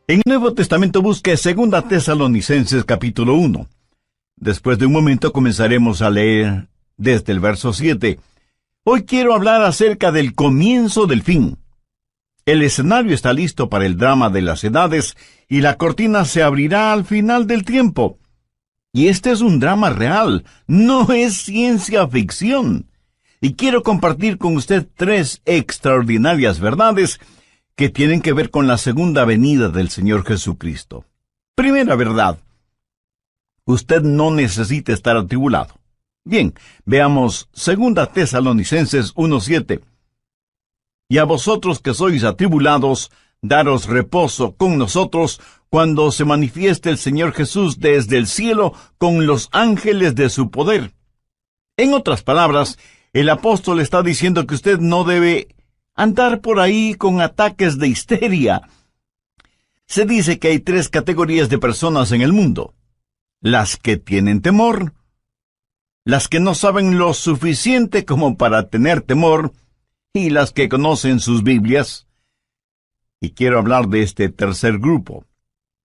En el Nuevo Testamento busque 2 Tesalonicenses capítulo 1. Después de un momento comenzaremos a leer desde el verso 7. Hoy quiero hablar acerca del comienzo del fin. El escenario está listo para el drama de las edades y la cortina se abrirá al final del tiempo. Y este es un drama real, no es ciencia ficción. Y quiero compartir con usted 3 extraordinarias verdades que tienen que ver con la segunda venida del Señor Jesucristo. Primera verdad: usted no necesita estar atribulado. Bien, veamos 2 Tesalonicenses 1:7. Y a vosotros que sois atribulados, daros reposo con nosotros cuando se manifieste el Señor Jesús desde el cielo con los ángeles de su poder. En otras palabras, el apóstol está diciendo que usted no debe andar por ahí con ataques de histeria. Se dice que hay 3 categorías de personas en el mundo: las que tienen temor, las que no saben lo suficiente como para tener temor, y las que conocen sus Biblias. Y quiero hablar de este tercer grupo.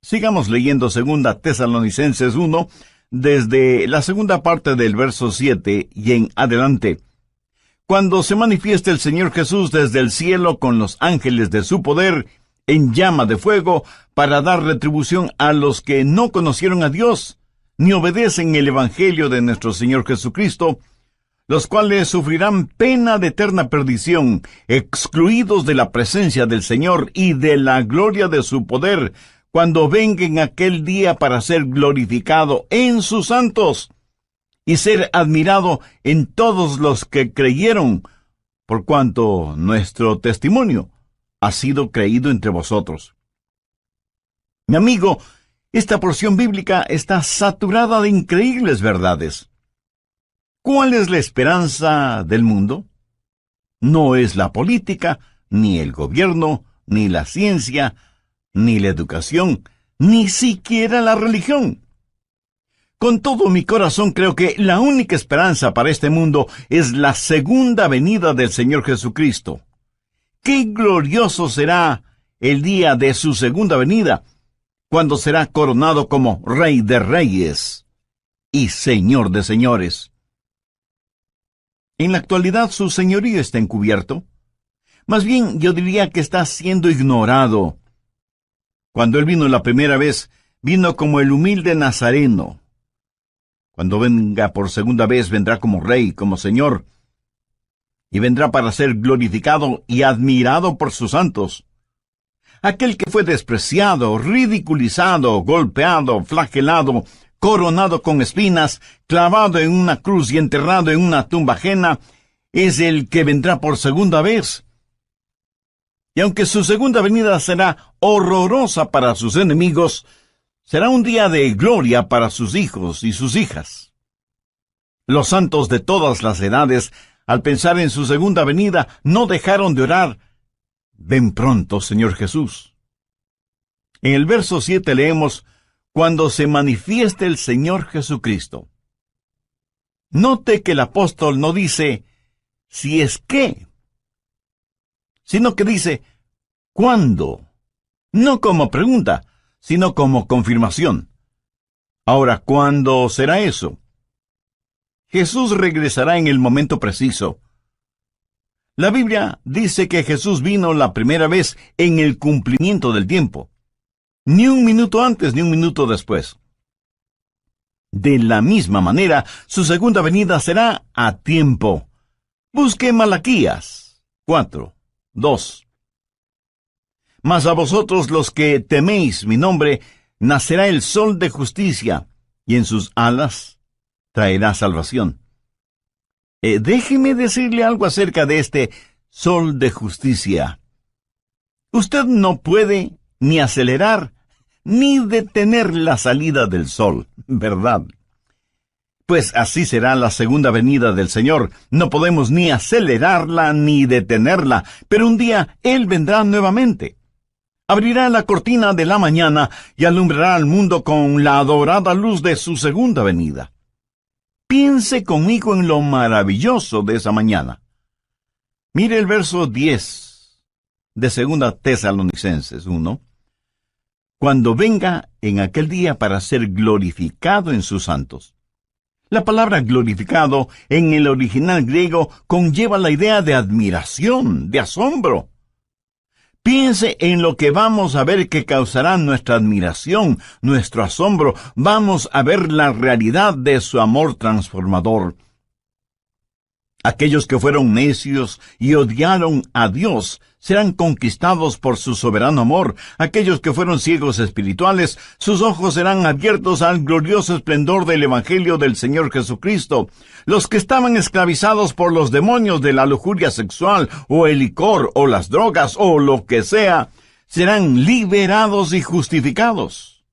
Sigamos leyendo 2 Tesalonicenses 1, desde la segunda parte del verso 7 y en adelante. Cuando se manifieste el Señor Jesús desde el cielo con los ángeles de su poder, en llama de fuego, para dar retribución a los que no conocieron a Dios, ni obedecen el Evangelio de nuestro Señor Jesucristo, los cuales sufrirán pena de eterna perdición, excluidos de la presencia del Señor y de la gloria de su poder, cuando venga en aquel día para ser glorificado en sus santos, y ser admirado en todos los que creyeron, por cuanto nuestro testimonio ha sido creído entre vosotros. Mi amigo, esta porción bíblica está saturada de increíbles verdades. ¿Cuál es la esperanza del mundo? No es la política, ni el gobierno, ni la ciencia, ni la educación, ni siquiera la religión. Con todo mi corazón creo que la única esperanza para este mundo es la segunda venida del Señor Jesucristo. ¡Qué glorioso será el día de su segunda venida, cuando será coronado como Rey de Reyes y Señor de Señores! En la actualidad su señorío está encubierto. Más bien, yo diría que está siendo ignorado. Cuando Él vino la primera vez, vino como el humilde nazareno. Cuando venga por segunda vez, vendrá como Rey, como Señor, y vendrá para ser glorificado y admirado por sus santos. Aquel que fue despreciado, ridiculizado, golpeado, flagelado, coronado con espinas, clavado en una cruz y enterrado en una tumba ajena, es el que vendrá por segunda vez. Y aunque su segunda venida será horrorosa para sus enemigos, será un día de gloria para sus hijos y sus hijas. Los santos de todas las edades, al pensar en su segunda venida, no dejaron de orar: ven pronto, Señor Jesús. En el verso 7 leemos: cuando se manifieste el Señor Jesucristo. Note que el apóstol no dice si es que, sino que dice ¿cuándo? No como pregunta, sino como confirmación. Ahora, ¿cuándo será eso? Jesús regresará en el momento preciso. La Biblia dice que Jesús vino la primera vez en el cumplimiento del tiempo. Ni un minuto antes ni un minuto después. De la misma manera, su segunda venida será a tiempo. Busque Malaquías 4:2. Mas a vosotros los que teméis mi nombre, nacerá el sol de justicia, y en sus alas traerá salvación. Déjeme decirle algo acerca de este sol de justicia. Usted no puede ni acelerar ni detener la salida del sol, ¿verdad? Pues así será la segunda venida del Señor. No podemos ni acelerarla ni detenerla, pero un día Él vendrá nuevamente. Abrirá la cortina de la mañana y alumbrará al mundo con la adorada luz de su segunda venida. Piense conmigo en lo maravilloso de esa mañana. Mire el verso 10 de 2 Tesalonicenses 1. cuando venga en aquel día para ser glorificado en sus santos. La palabra glorificado en el original griego conlleva la idea de admiración, de asombro. Piense en lo que vamos a ver que causará nuestra admiración, nuestro asombro. Vamos a ver la realidad de su amor transformador. Aquellos que fueron necios y odiaron a Dios serán conquistados por su soberano amor. Aquellos que fueron ciegos espirituales, sus ojos serán abiertos al glorioso esplendor del Evangelio del Señor Jesucristo. Los que estaban esclavizados por los demonios de la lujuria sexual, o el licor, o las drogas, o lo que sea, serán liberados y justificados.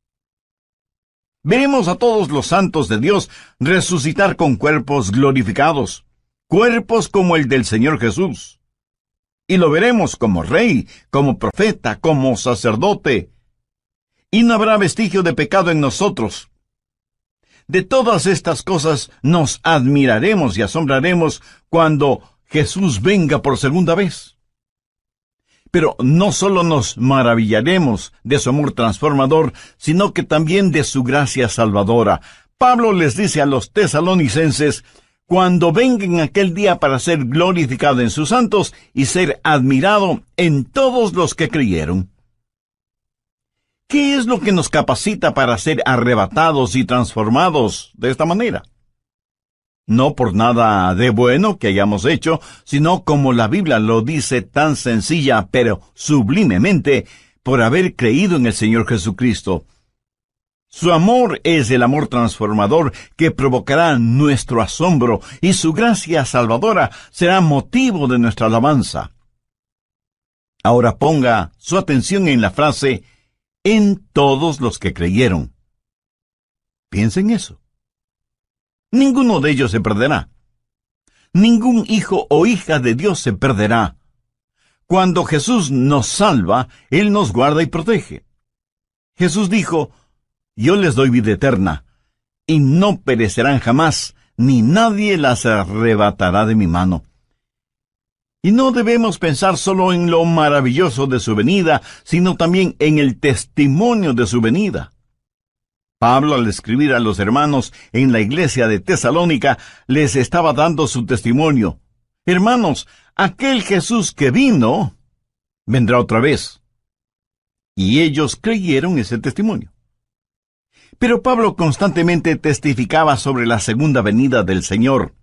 Veremos a todos los santos de Dios resucitar con cuerpos glorificados. Cuerpos como el del Señor Jesús. Y lo veremos como rey, como profeta, como sacerdote. Y no habrá vestigio de pecado en nosotros. De todas estas cosas nos admiraremos y asombraremos cuando Jesús venga por segunda vez. Pero no solo nos maravillaremos de su amor transformador, sino que también de su gracia salvadora. Pablo les dice a los tesalonicenses: cuando venga en aquel día para ser glorificado en sus santos y ser admirado en todos los que creyeron. ¿Qué es lo que nos capacita para ser arrebatados y transformados de esta manera? No por nada de bueno que hayamos hecho, sino como la Biblia lo dice tan sencilla pero sublimemente, por haber creído en el Señor Jesucristo. Su amor es el amor transformador que provocará nuestro asombro, y su gracia salvadora será motivo de nuestra alabanza. Ahora ponga su atención en la frase «en todos los que creyeron». Piensa en eso. Ninguno de ellos se perderá. Ningún hijo o hija de Dios se perderá. Cuando Jesús nos salva, Él nos guarda y protege. Jesús dijo: yo les doy vida eterna, y no perecerán jamás, ni nadie las arrebatará de mi mano. Y no debemos pensar solo en lo maravilloso de su venida, sino también en el testimonio de su venida. Pablo, al escribir a los hermanos en la iglesia de Tesalónica, les estaba dando su testimonio. Hermanos, aquel Jesús que vino, vendrá otra vez. Y ellos creyeron ese testimonio. Pero Pablo constantemente testificaba sobre la segunda venida del Señor.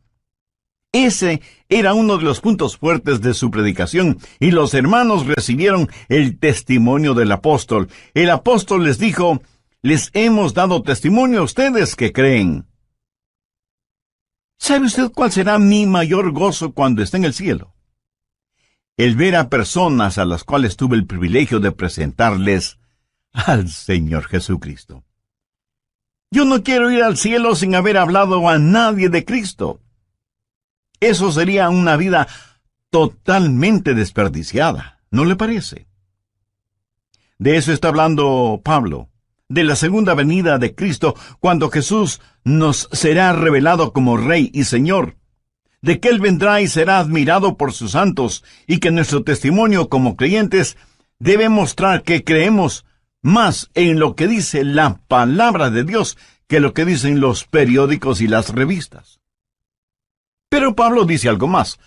Ese era uno de los puntos fuertes de su predicación, y los hermanos recibieron el testimonio del apóstol. El apóstol les dijo: les hemos dado testimonio a ustedes que creen. ¿Sabe usted cuál será mi mayor gozo cuando esté en el cielo? El ver a personas a las cuales tuve el privilegio de presentarles al Señor Jesucristo. Yo no quiero ir al cielo sin haber hablado a nadie de Cristo. Eso sería una vida totalmente desperdiciada, ¿no le parece? De eso está hablando Pablo, de la segunda venida de Cristo, cuando Jesús nos será revelado como Rey y Señor, de que Él vendrá y será admirado por sus santos, y que nuestro testimonio como creyentes debe mostrar que creemos más en lo que dice la palabra de Dios que lo que dicen los periódicos y las revistas. Pero Pablo dice algo más.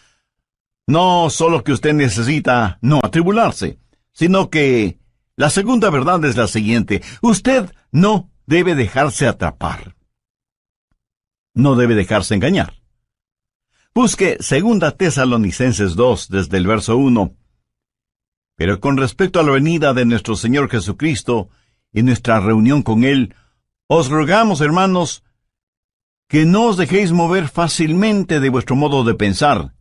No solo que usted necesita no atribularse, sino que la segunda verdad es la siguiente: usted no debe dejarse atrapar. No debe dejarse engañar. Busque 2 Tesalonicenses 2 desde el verso 1. Pero con respecto a la venida de nuestro Señor Jesucristo y nuestra reunión con Él, os rogamos, hermanos, que no os dejéis mover fácilmente de vuestro modo de pensar,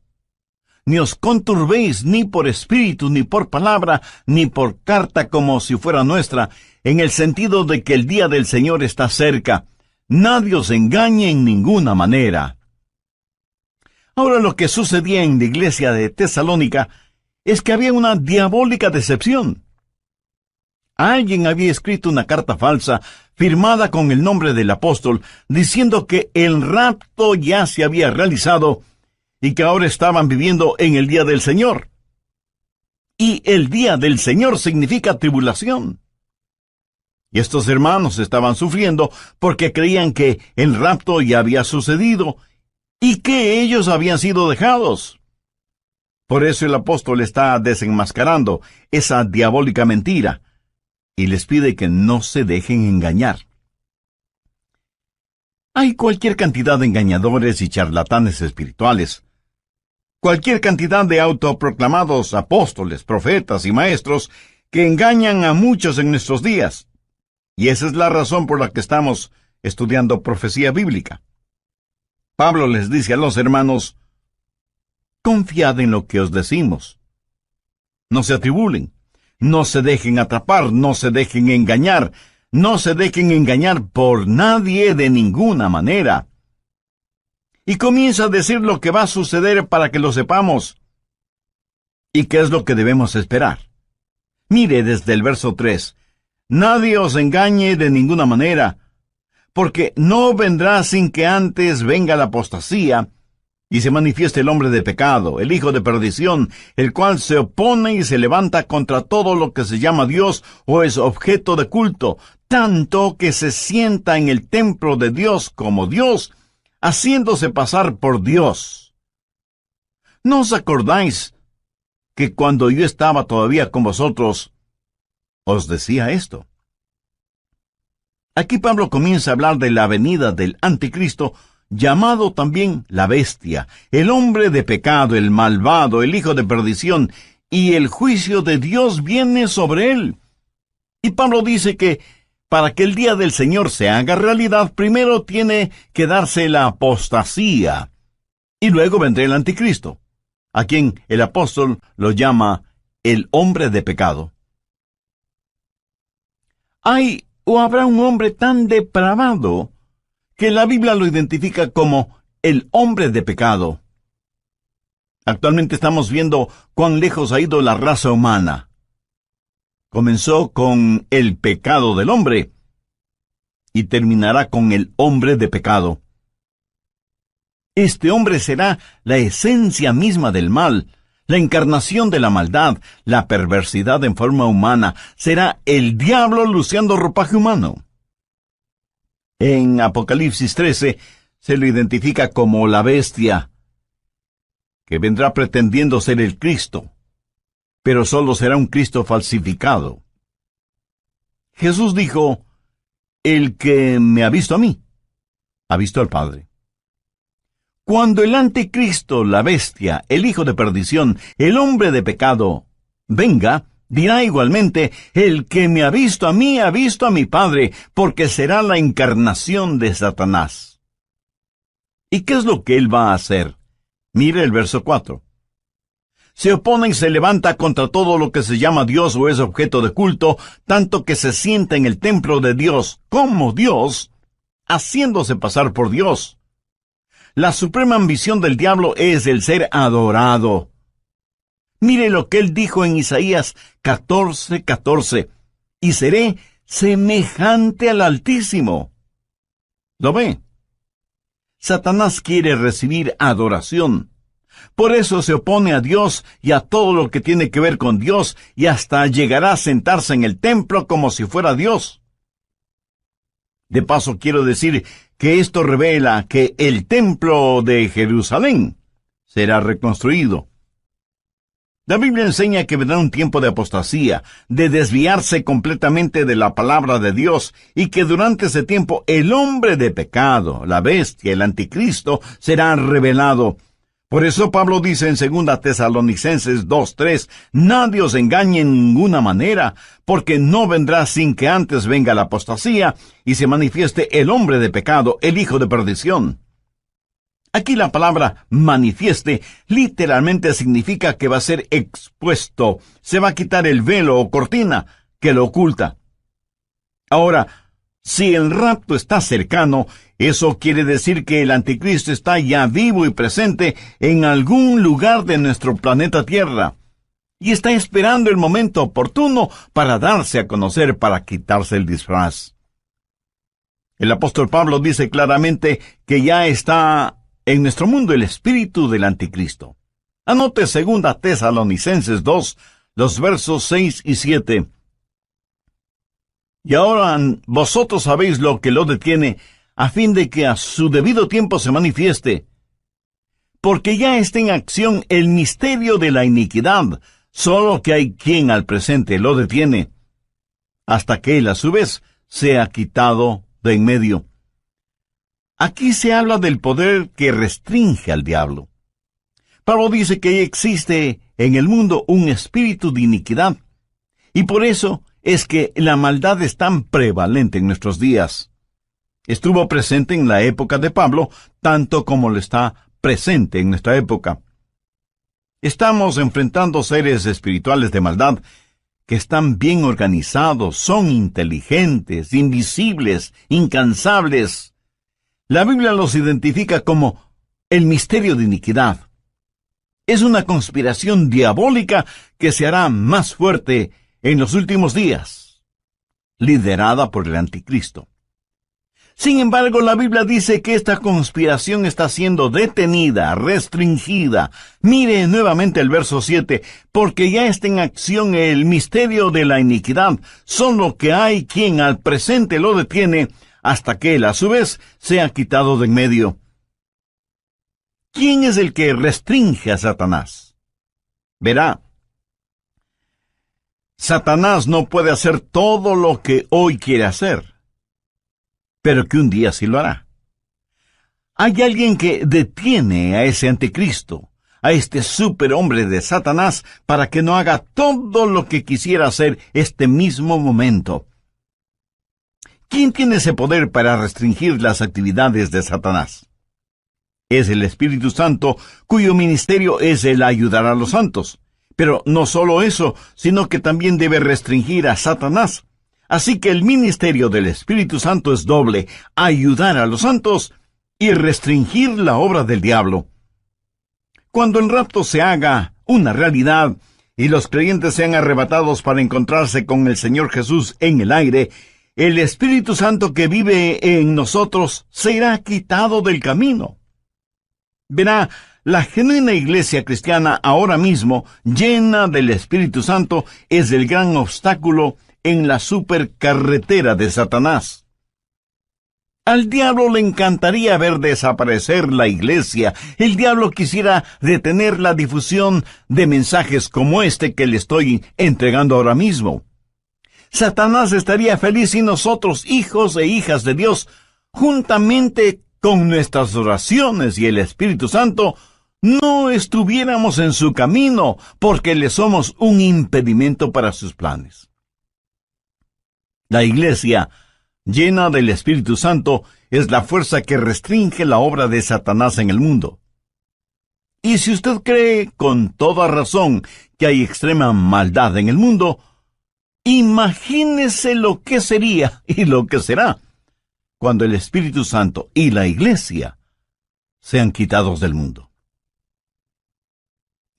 ni os conturbéis ni por espíritu, ni por palabra, ni por carta como si fuera nuestra, en el sentido de que el día del Señor está cerca. Nadie os engañe en ninguna manera. Ahora, lo que sucedía en la iglesia de Tesalónica es que había una diabólica decepción. Alguien había escrito una carta falsa, firmada con el nombre del apóstol, diciendo que el rapto ya se había realizado y que ahora estaban viviendo en el día del Señor. Y el día del Señor significa tribulación. Y estos hermanos estaban sufriendo porque creían que el rapto ya había sucedido y que ellos habían sido dejados. Por eso el apóstol está desenmascarando esa diabólica mentira y les pide que no se dejen engañar. Hay cualquier cantidad de engañadores y charlatanes espirituales, cualquier cantidad de autoproclamados apóstoles, profetas y maestros que engañan a muchos en nuestros días. Y esa es la razón por la que estamos estudiando profecía bíblica. Pablo les dice a los hermanos: confiad en lo que os decimos. No se atribulen, no se dejen atrapar, no se dejen engañar, no se dejen engañar por nadie de ninguna manera. Y comienza a decir lo que va a suceder para que lo sepamos. ¿Y qué es lo que debemos esperar? Mire desde el verso 3. Nadie os engañe de ninguna manera, porque no vendrá sin que antes venga la apostasía, y se manifieste el hombre de pecado, el hijo de perdición, el cual se opone y se levanta contra todo lo que se llama Dios o es objeto de culto, tanto que se sienta en el templo de Dios como Dios, haciéndose pasar por Dios. ¿No os acordáis que cuando yo estaba todavía con vosotros, os decía esto? Aquí Pablo comienza a hablar de la venida del anticristo, llamado también la bestia, el hombre de pecado, el malvado, el hijo de perdición, y el juicio de Dios viene sobre él. Y Pablo dice que para que el día del Señor se haga realidad, primero tiene que darse la apostasía, y luego vendrá el anticristo, a quien el apóstol lo llama el hombre de pecado. ¿Hay o habrá un hombre tan depravado que la Biblia lo identifica como el hombre de pecado? Actualmente estamos viendo cuán lejos ha ido la raza humana. Comenzó con el pecado del hombre y terminará con el hombre de pecado. Este hombre será la esencia misma del mal, la encarnación de la maldad, la perversidad en forma humana. Será el diablo luciendo ropaje humano. En Apocalipsis 13 se lo identifica como la bestia, que vendrá pretendiendo ser el Cristo, pero solo será un Cristo falsificado. Jesús dijo: el que me ha visto a mí, ha visto al Padre. Cuando el anticristo, la bestia, el hijo de perdición, el hombre de pecado, venga, dirá igualmente: el que me ha visto a mí, ha visto a mi Padre, porque será la encarnación de Satanás. ¿Y qué es lo que él va a hacer? Mire el verso 4. Se opone y se levanta contra todo lo que se llama Dios o es objeto de culto, tanto que se sienta en el templo de Dios como Dios, haciéndose pasar por Dios. La suprema ambición del diablo es el ser adorado. Mire lo que él dijo en Isaías 14:14. Y seré semejante al Altísimo. ¿Lo ve? Satanás quiere recibir adoración. Por eso se opone a Dios y a todo lo que tiene que ver con Dios, y hasta llegará a sentarse en el templo como si fuera Dios. De paso, quiero decir que esto revela que el templo de Jerusalén será reconstruido. La Biblia enseña que vendrá un tiempo de apostasía, de desviarse completamente de la palabra de Dios, y que durante ese tiempo el hombre de pecado, la bestia, el anticristo, será revelado. Por eso Pablo dice en 2 Tesalonicenses 2:3, nadie os engañe en ninguna manera, porque no vendrá sin que antes venga la apostasía y se manifieste el hombre de pecado, el hijo de perdición. Aquí la palabra manifieste literalmente significa que va a ser expuesto, se va a quitar el velo o cortina que lo oculta. Ahora, si el rapto está cercano, eso quiere decir que el anticristo está ya vivo y presente en algún lugar de nuestro planeta Tierra, y está esperando el momento oportuno para darse a conocer, para quitarse el disfraz. El apóstol Pablo dice claramente que ya está en nuestro mundo el espíritu del anticristo. Anote 2 Tesalonicenses 2, los versos 6 y 7. Y ahora vosotros sabéis lo que lo detiene, a fin de que a su debido tiempo se manifieste. Porque ya está en acción el misterio de la iniquidad, solo que hay quien al presente lo detiene, hasta que él a su vez sea quitado de en medio. Aquí se habla del poder que restringe al diablo. Pablo dice que existe en el mundo un espíritu de iniquidad, y por eso es que la maldad es tan prevalente en nuestros días. Estuvo presente en la época de Pablo, tanto como lo está presente en nuestra época. Estamos enfrentando seres espirituales de maldad que están bien organizados, son inteligentes, invisibles, incansables. La Biblia los identifica como el misterio de iniquidad. Es una conspiración diabólica que se hará más fuerte en los últimos días, liderada por el anticristo. Sin embargo, la Biblia dice que esta conspiración está siendo detenida, restringida. Mire nuevamente el verso 7, porque ya está en acción el misterio de la iniquidad, solo que hay quien al presente lo detiene, hasta que él a su vez sea quitado de en medio. ¿Quién es el que restringe a Satanás? Verá, Satanás no puede hacer todo lo que hoy quiere hacer, pero que un día sí lo hará. Hay alguien que detiene a ese anticristo, a este superhombre de Satanás, para que no haga todo lo que quisiera hacer este mismo momento. ¿Quién tiene ese poder para restringir las actividades de Satanás? Es el Espíritu Santo, cuyo ministerio es el ayudar a los santos. Pero no solo eso, sino que también debe restringir a Satanás. Así que el ministerio del Espíritu Santo es doble: ayudar a los santos y restringir la obra del diablo. Cuando el rapto se haga una realidad y los creyentes sean arrebatados para encontrarse con el Señor Jesús en el aire, el Espíritu Santo que vive en nosotros será quitado del camino. Verá, la genuina iglesia cristiana ahora mismo, llena del Espíritu Santo, es el gran obstáculo en la supercarretera de Satanás. Al diablo le encantaría ver desaparecer la iglesia. El diablo quisiera detener la difusión de mensajes como este que le estoy entregando ahora mismo. Satanás estaría feliz si nosotros, hijos e hijas de Dios, juntamente con nuestras oraciones y el Espíritu Santo, no estuviéramos en su camino, porque le somos un impedimento para sus planes. La iglesia, llena del Espíritu Santo, es la fuerza que restringe la obra de Satanás en el mundo. Y si usted cree con toda razón que hay extrema maldad en el mundo, imagínese lo que sería y lo que será cuando el Espíritu Santo y la iglesia sean quitados del mundo.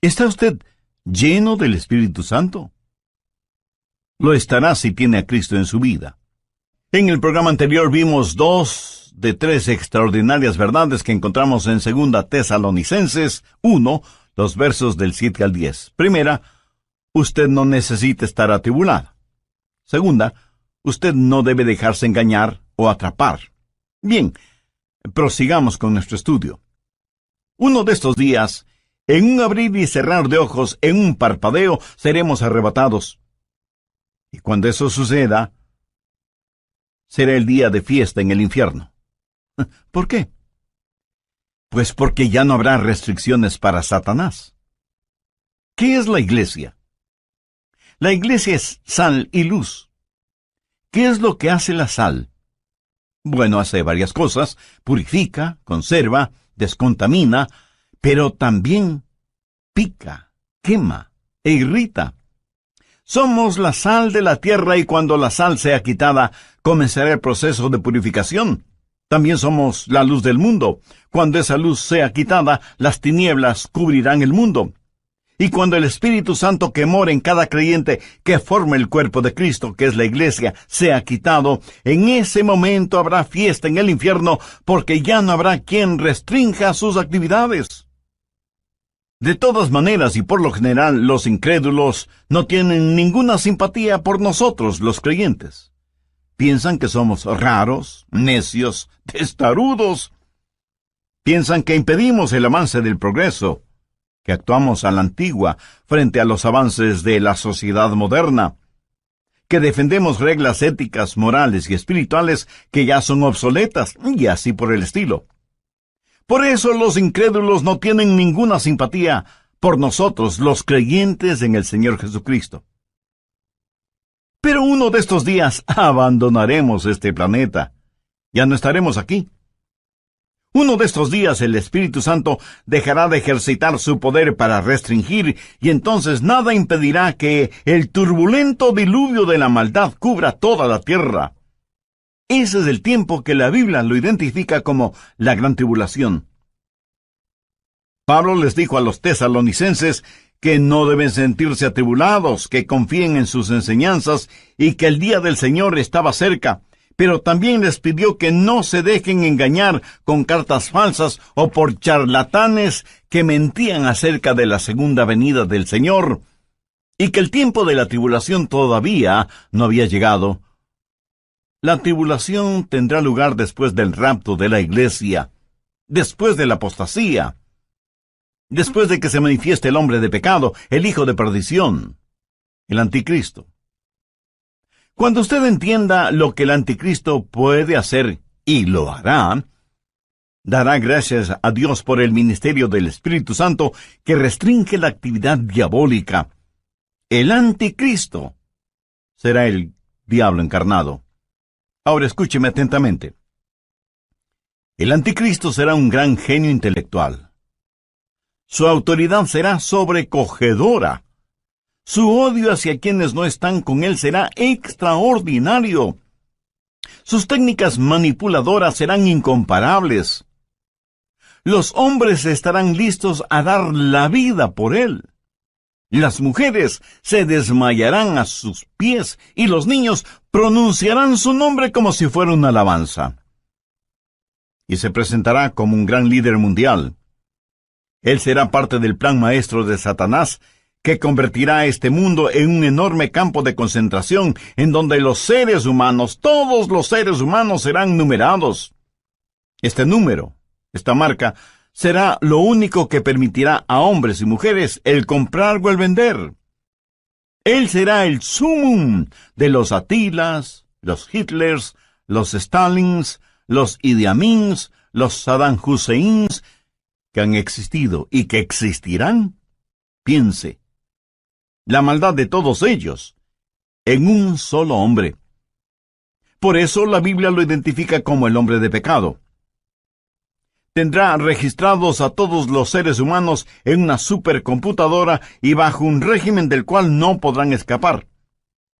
¿Está usted lleno del Espíritu Santo? Lo estará si tiene a Cristo en su vida. En el programa anterior vimos 2 de 3 extraordinarias verdades que encontramos en 2 Tesalonicenses 1, los versos del 7 al 10. Primera, usted no necesita estar atribulado. Segunda, usted no debe dejarse engañar o atrapar. Bien, prosigamos con nuestro estudio. Uno de estos días, en un abrir y cerrar de ojos, en un parpadeo, seremos arrebatados. Y cuando eso suceda, será el día de fiesta en el infierno. ¿Por qué? Pues porque ya no habrá restricciones para Satanás. ¿Qué es la iglesia? La iglesia es sal y luz. ¿Qué es lo que hace la sal? Bueno, hace varias cosas: purifica, conserva, descontamina, pero también pica, quema e irrita. Somos la sal de la tierra, y cuando la sal sea quitada, comenzará el proceso de purificación. También somos la luz del mundo. Cuando esa luz sea quitada, las tinieblas cubrirán el mundo. Y cuando el Espíritu Santo que mora en cada creyente, que forma el cuerpo de Cristo, que es la iglesia, sea quitado, en ese momento habrá fiesta en el infierno, porque ya no habrá quien restrinja sus actividades. De todas maneras, y por lo general, los incrédulos no tienen ninguna simpatía por nosotros, los creyentes. Piensan que somos raros, necios, testarudos. Piensan que impedimos el avance del progreso, que actuamos a la antigua frente a los avances de la sociedad moderna, que defendemos reglas éticas, morales y espirituales que ya son obsoletas, y así por el estilo. Por eso los incrédulos no tienen ninguna simpatía por nosotros, los creyentes en el Señor Jesucristo. Pero uno de estos días abandonaremos este planeta. Ya no estaremos aquí. Uno de estos días el Espíritu Santo dejará de ejercitar su poder para restringir, y entonces nada impedirá que el turbulento diluvio de la maldad cubra toda la tierra. Ese es el tiempo que la Biblia lo identifica como la gran tribulación. Pablo les dijo a los tesalonicenses que no deben sentirse atribulados, que confíen en sus enseñanzas y que el día del Señor estaba cerca, pero también les pidió que no se dejen engañar con cartas falsas o por charlatanes que mentían acerca de la segunda venida del Señor, y que el tiempo de la tribulación todavía no había llegado. La tribulación tendrá lugar después del rapto de la iglesia, después de la apostasía, después de que se manifieste el hombre de pecado, el hijo de perdición, el anticristo. Cuando usted entienda lo que el anticristo puede hacer, y lo hará, dará gracias a Dios por el ministerio del Espíritu Santo que restringe la actividad diabólica. El anticristo será el diablo encarnado. Ahora escúcheme atentamente. El anticristo será un gran genio intelectual. Su autoridad será sobrecogedora. Su odio hacia quienes no están con él será extraordinario. Sus técnicas manipuladoras serán incomparables. Los hombres estarán listos a dar la vida por él. Las mujeres se desmayarán a sus pies y los niños pronunciarán su nombre como si fuera una alabanza. Y se presentará como un gran líder mundial. Él será parte del plan maestro de Satanás, que convertirá a este mundo en un enorme campo de concentración, en donde los seres humanos, todos los seres humanos serán numerados. Este número, esta marca, será lo único que permitirá a hombres y mujeres el comprar o el vender. Él será el sumum de los Atilas, los Hitlers, los Stalins, los Idi Amins, los Saddam Husseins, que han existido y que existirán. Piense, la maldad de todos ellos, en un solo hombre. Por eso la Biblia lo identifica como el hombre de pecado. Tendrá registrados a todos los seres humanos en una supercomputadora y bajo un régimen del cual no podrán escapar.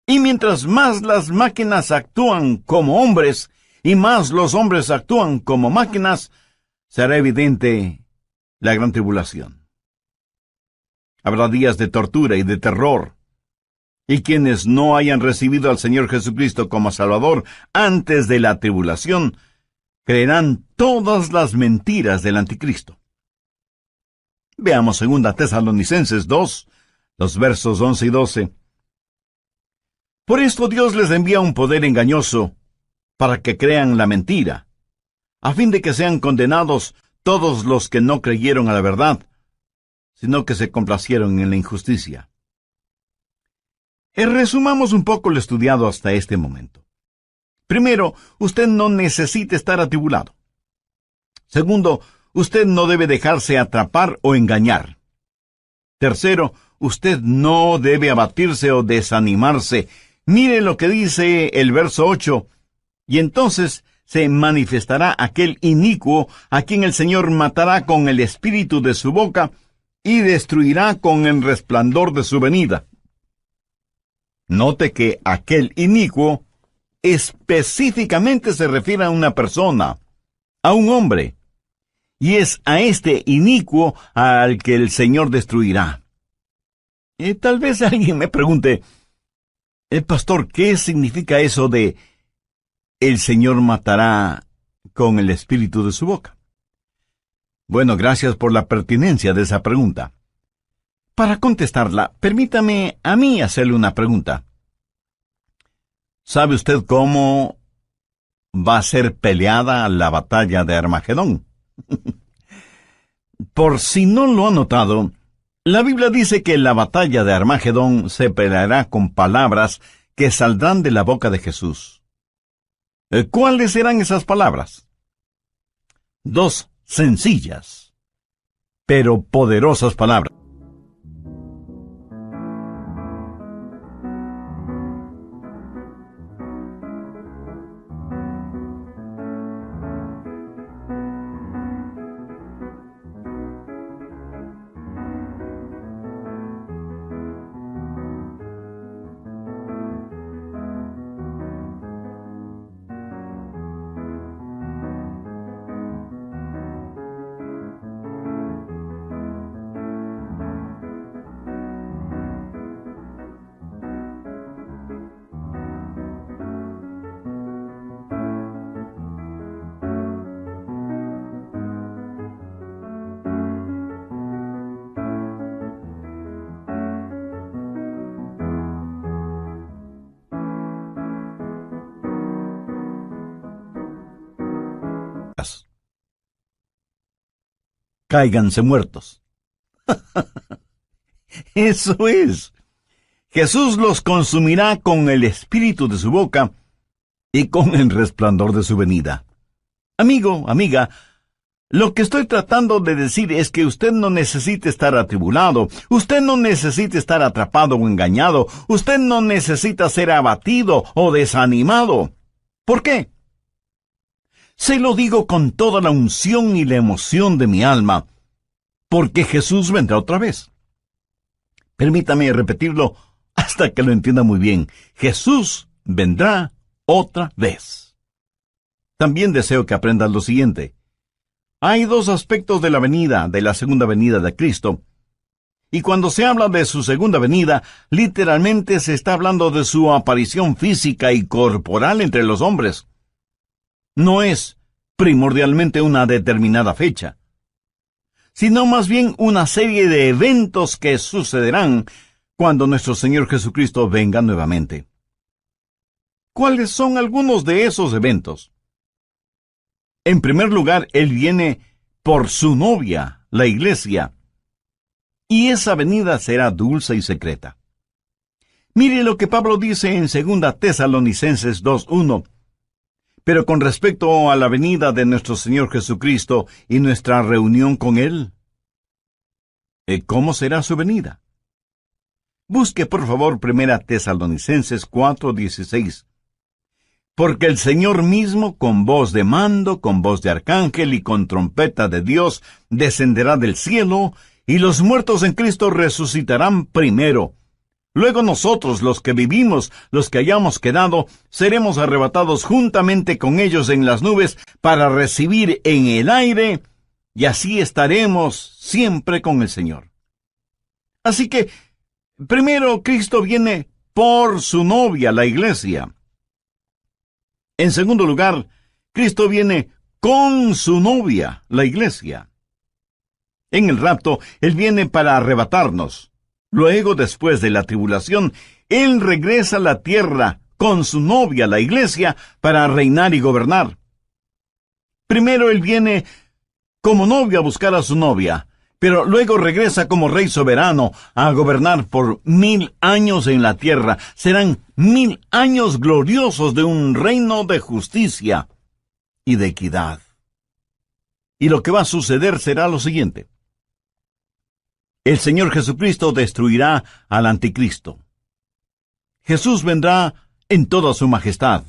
Y mientras más las máquinas actúan como hombres y más los hombres actúan como máquinas, será evidente la gran tribulación. Habrá días de tortura y de terror, y quienes no hayan recibido al Señor Jesucristo como Salvador antes de la tribulación, creerán todas las mentiras del anticristo. Veamos 2 Tesalonicenses 2, los versos 11 y 12. Por esto Dios les envía un poder engañoso, para que crean la mentira, a fin de que sean condenados todos los que no creyeron a la verdad, sino que se complacieron en la injusticia. Resumamos un poco lo estudiado hasta este momento. Primero, usted no necesita estar atribulado. Segundo, usted no debe dejarse atrapar o engañar. Tercero, usted no debe abatirse o desanimarse. Mire lo que dice el verso 8. Y entonces se manifestará aquel inicuo a quien el Señor matará con el espíritu de su boca y destruirá con el resplandor de su venida. Note que aquel inicuo específicamente se refiere a una persona, a un hombre, y es a este inicuo al que el Señor destruirá. Tal vez alguien me pregunte, pastor, ¿qué significa eso de el Señor matará con el espíritu de su boca? Bueno, gracias por la pertinencia de esa pregunta. Para contestarla, permítame a mí hacerle una pregunta. ¿Sabe usted cómo va a ser peleada la batalla de Armagedón? Por si no lo ha notado, la Biblia dice que la batalla de Armagedón se peleará con palabras que saldrán de la boca de Jesús. ¿Cuáles serán esas palabras? Dos sencillas, pero poderosas palabras. Cáiganse muertos. Eso es. Jesús los consumirá con el espíritu de su boca y con el resplandor de su venida. Amigo, amiga, lo que estoy tratando de decir es que usted no necesita estar atribulado, usted no necesita estar atrapado o engañado, usted no necesita ser abatido o desanimado. ¿Por qué? Se lo digo con toda la unción y la emoción de mi alma, porque Jesús vendrá otra vez. Permítame repetirlo hasta que lo entienda muy bien. Jesús vendrá otra vez. También deseo que aprendas lo siguiente. Hay dos aspectos de la segunda venida de Cristo. Y cuando se habla de su segunda venida, literalmente se está hablando de su aparición física y corporal entre los hombres. No es primordialmente una determinada fecha, sino más bien una serie de eventos que sucederán cuando nuestro Señor Jesucristo venga nuevamente. ¿Cuáles son algunos de esos eventos? En primer lugar, Él viene por su novia, la iglesia, y esa venida será dulce y secreta. Mire lo que Pablo dice en 2 Tesalonicenses 2:1. Pero con respecto a la venida de nuestro Señor Jesucristo y nuestra reunión con Él, ¿cómo será su venida? Busque por favor 1 Tesalonicenses 4:16. Porque el Señor mismo, con voz de mando, con voz de arcángel y con trompeta de Dios, descenderá del cielo, y los muertos en Cristo resucitarán primero. Luego nosotros, los que vivimos, los que hayamos quedado, seremos arrebatados juntamente con ellos en las nubes para recibir en el aire, y así estaremos siempre con el Señor. Así que, primero Cristo viene por su novia, la iglesia. En segundo lugar, Cristo viene con su novia, la iglesia. En el rapto, Él viene para arrebatarnos. Luego, después de la tribulación, Él regresa a la tierra con su novia, la iglesia, para reinar y gobernar. Primero Él viene como novio a buscar a su novia, pero luego regresa como rey soberano a gobernar por 1000 años en la tierra. Serán 1000 años gloriosos de un reino de justicia y de equidad. Y lo que va a suceder será lo siguiente. El Señor Jesucristo destruirá al anticristo. Jesús vendrá en toda su majestad.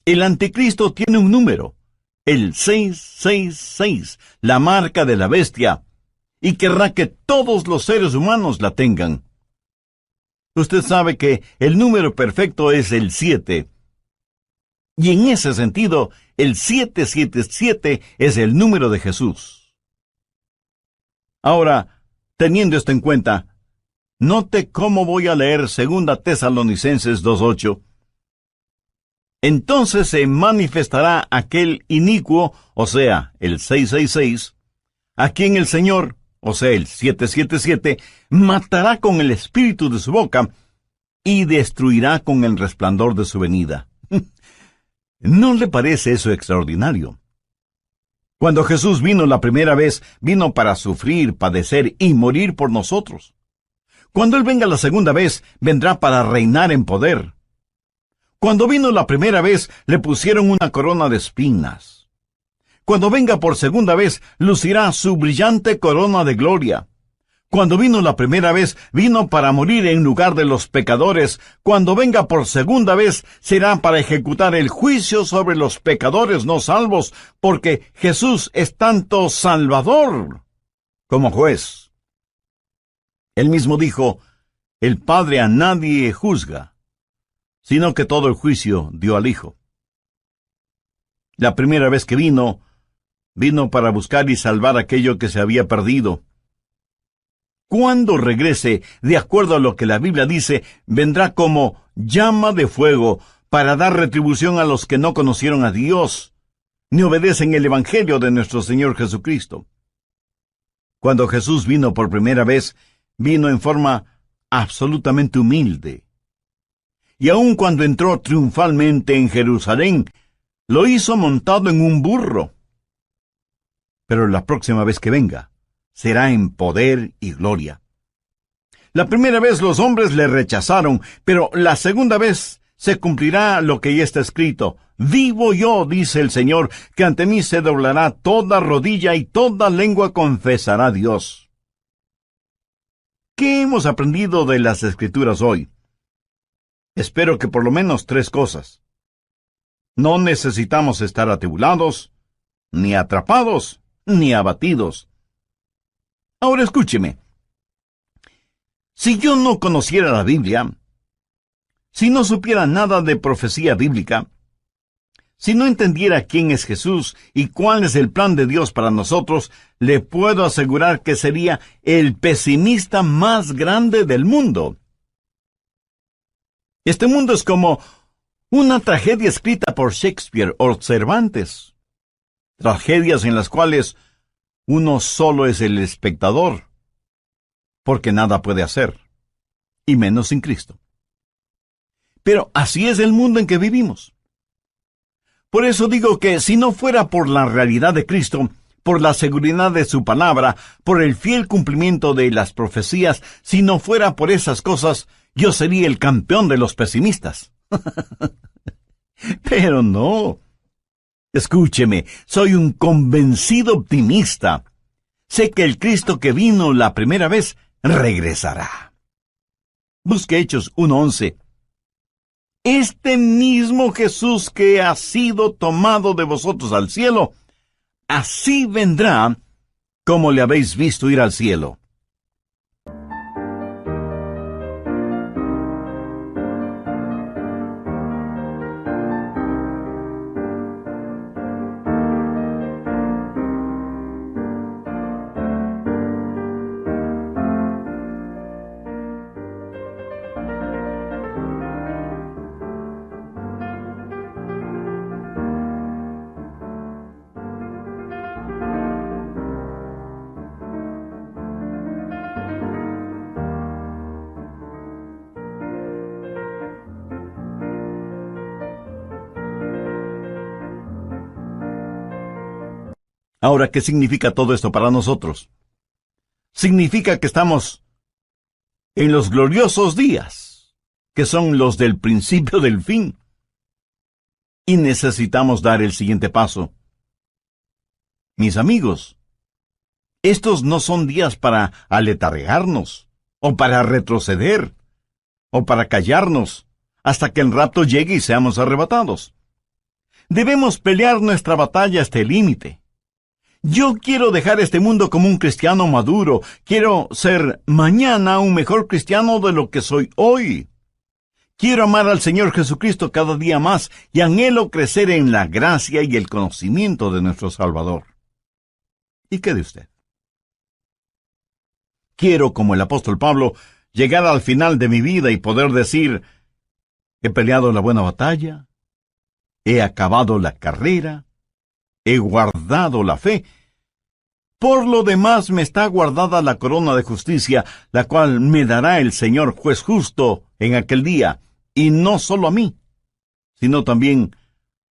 El anticristo tiene un número, el 666, la marca de la bestia, y querrá que todos los seres humanos la tengan. Usted sabe que el número perfecto es el 7. Y en ese sentido, el 777 es el número de Jesús. Ahora, teniendo esto en cuenta, note cómo voy a leer 2 Tesalonicenses 2:8. Entonces se manifestará aquel inicuo, o sea, el 666, a quien el Señor, o sea, el 777, matará con el espíritu de su boca, y destruirá con el resplandor de su venida. ¿No le parece eso extraordinario? Cuando Jesús vino la primera vez, vino para sufrir, padecer y morir por nosotros. Cuando Él venga la segunda vez, vendrá para reinar en poder. Cuando vino la primera vez, le pusieron una corona de espinas. Cuando venga por segunda vez, lucirá su brillante corona de gloria. Cuando vino la primera vez, vino para morir en lugar de los pecadores. Cuando venga por segunda vez, será para ejecutar el juicio sobre los pecadores no salvos, porque Jesús es tanto Salvador como juez. Él mismo dijo, el Padre a nadie juzga, sino que todo el juicio dio al Hijo. La primera vez que vino para buscar y salvar aquello que se había perdido. Cuando regrese, de acuerdo a lo que la Biblia dice, vendrá como llama de fuego para dar retribución a los que no conocieron a Dios, ni obedecen el Evangelio de nuestro Señor Jesucristo. Cuando Jesús vino por primera vez, vino en forma absolutamente humilde. Y aun cuando entró triunfalmente en Jerusalén, lo hizo montado en un burro. Pero la próxima vez que venga, será en poder y gloria. La primera vez los hombres le rechazaron, pero la segunda vez se cumplirá lo que ya está escrito. Vivo yo, dice el Señor, que ante mí se doblará toda rodilla y toda lengua confesará a Dios. ¿Qué hemos aprendido de las Escrituras hoy? Espero que por lo menos 3 cosas. No necesitamos estar atribulados, ni atrapados, ni abatidos. Ahora escúcheme. Si yo no conociera la Biblia, si no supiera nada de profecía bíblica, si no entendiera quién es Jesús y cuál es el plan de Dios para nosotros, le puedo asegurar que sería el pesimista más grande del mundo. Este mundo es como una tragedia escrita por Shakespeare o Cervantes. Tragedias en las cuales uno solo es el espectador, porque nada puede hacer, y menos sin Cristo. Pero así es el mundo en que vivimos. Por eso digo que si no fuera por la realidad de Cristo, por la seguridad de su palabra, por el fiel cumplimiento de las profecías, si no fuera por esas cosas, yo sería el campeón de los pesimistas. Pero no. Escúcheme, soy un convencido optimista. Sé que el Cristo que vino la primera vez regresará. Busque Hechos 1:11. Este mismo Jesús que ha sido tomado de vosotros al cielo, así vendrá como le habéis visto ir al cielo. Ahora, ¿qué significa todo esto para nosotros? Significa que estamos en los gloriosos días, que son los del principio del fin. Y necesitamos dar el siguiente paso. Mis amigos, estos no son días para aletargarnos, o para retroceder, o para callarnos, hasta que el rapto llegue y seamos arrebatados. Debemos pelear nuestra batalla hasta el límite. Yo quiero dejar este mundo como un cristiano maduro. Quiero ser mañana un mejor cristiano de lo que soy hoy. Quiero amar al Señor Jesucristo cada día más y anhelo crecer en la gracia y el conocimiento de nuestro Salvador. ¿Y qué de usted? Quiero, como el apóstol Pablo, llegar al final de mi vida y poder decir, he peleado la buena batalla, he acabado la carrera, he guardado la fe, Por lo demás me está guardada la corona de justicia, la cual me dará el Señor juez justo en aquel día, y no solo a mí, sino también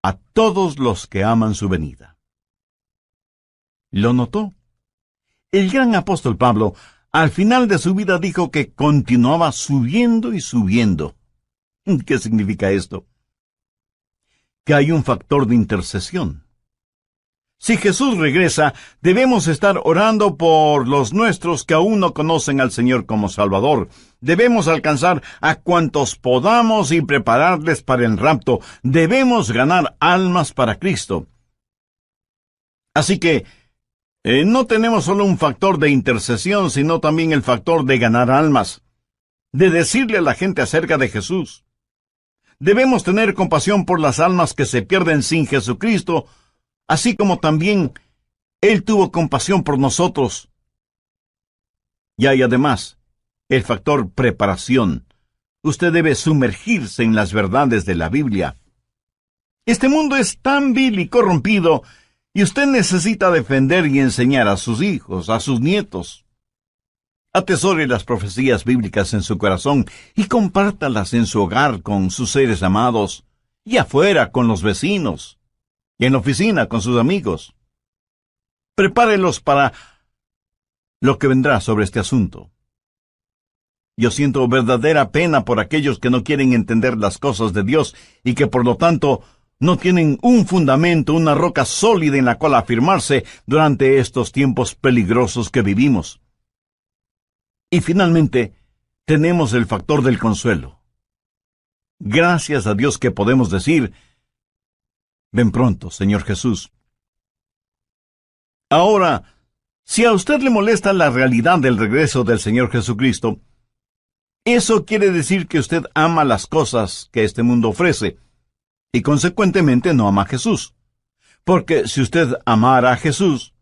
a todos los que aman su venida. ¿Lo notó? El gran apóstol Pablo, al final de su vida, dijo que continuaba subiendo y subiendo. ¿Qué significa esto? Que hay un factor de intercesión. Si Jesús regresa, debemos estar orando por los nuestros que aún no conocen al Señor como Salvador. Debemos alcanzar a cuantos podamos y prepararles para el rapto. Debemos ganar almas para Cristo. Así que, no tenemos solo un factor de intercesión, sino también el factor de ganar almas, de decirle a la gente acerca de Jesús. Debemos tener compasión por las almas que se pierden sin Jesucristo, así como también Él tuvo compasión por nosotros. Y hay además el factor preparación. Usted debe sumergirse en las verdades de la Biblia. Este mundo es tan vil y corrompido, y usted necesita defender y enseñar a sus hijos, a sus nietos. Atesore las profecías bíblicas en su corazón y compártalas en su hogar con sus seres amados, y afuera con los vecinos, y en la oficina con sus amigos. Prepárelos para lo que vendrá sobre este asunto. Yo siento verdadera pena por aquellos que no quieren entender las cosas de Dios y que por lo tanto no tienen un fundamento, una roca sólida en la cual afirmarse durante estos tiempos peligrosos que vivimos. Y finalmente, tenemos el factor del consuelo. Gracias a Dios que podemos decir: ven pronto, Señor Jesús. Ahora, si a usted le molesta la realidad del regreso del Señor Jesucristo, eso quiere decir que usted ama las cosas que este mundo ofrece, y consecuentemente no ama a Jesús. Porque si usted amara a Jesús,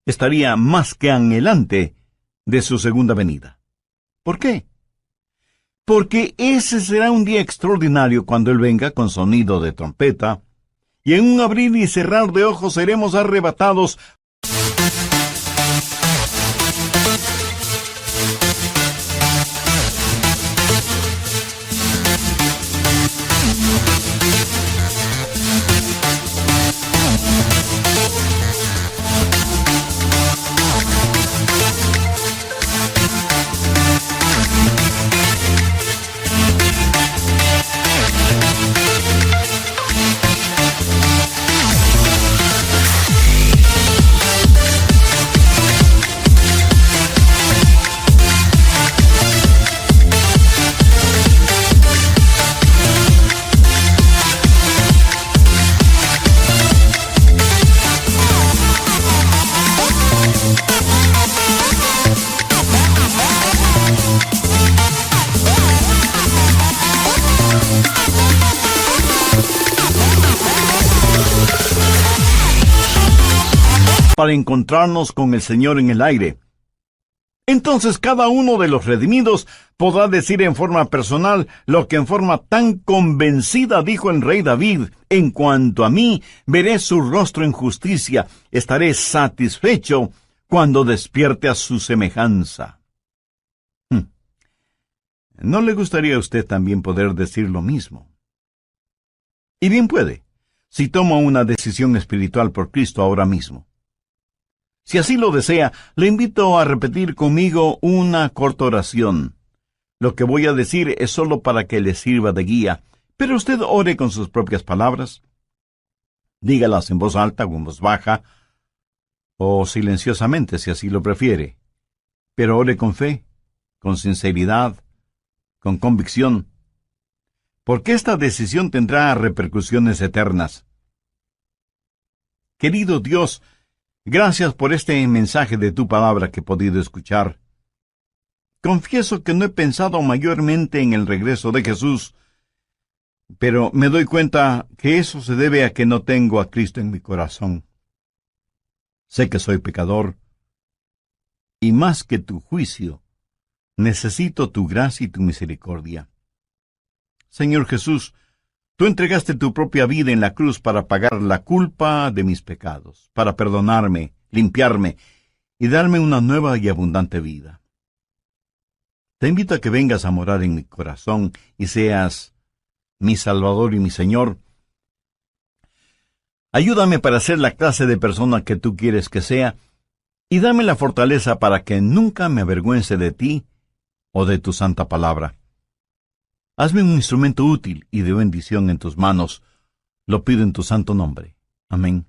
estaría más que anhelante de su segunda venida. ¿Por qué? Porque ese será un día extraordinario cuando Él venga con sonido de trompeta, y en un abrir y cerrar de ojos seremos arrebatados. Para encontrarnos con el Señor en el aire. Entonces cada uno de los redimidos podrá decir en forma personal lo que en forma tan convencida dijo el rey David: en cuanto a mí, veré su rostro en justicia, estaré satisfecho cuando despierte a su semejanza. ¿No le gustaría a usted también poder decir lo mismo? Y bien puede, si toma una decisión espiritual por Cristo ahora mismo. Si así lo desea, le invito a repetir conmigo una corta oración. Lo que voy a decir es solo para que le sirva de guía, pero usted ore con sus propias palabras. Dígalas en voz alta o en voz baja, o silenciosamente si así lo prefiere. Pero ore con fe, con sinceridad, con convicción, porque esta decisión tendrá repercusiones eternas. Querido Dios, gracias por este mensaje de tu palabra que he podido escuchar. Confieso que no he pensado mayormente en el regreso de Jesús, pero me doy cuenta que eso se debe a que no tengo a Cristo en mi corazón. Sé que soy pecador, y más que tu juicio, necesito tu gracia y tu misericordia. Señor Jesús, tú entregaste tu propia vida en la cruz para pagar la culpa de mis pecados, para perdonarme, limpiarme y darme una nueva y abundante vida. Te invito a que vengas a morar en mi corazón y seas mi Salvador y mi Señor. Ayúdame para ser la clase de persona que tú quieres que sea y dame la fortaleza para que nunca me avergüence de ti o de tu santa palabra. Hazme un instrumento útil y de bendición en tus manos. Lo pido en tu santo nombre. Amén.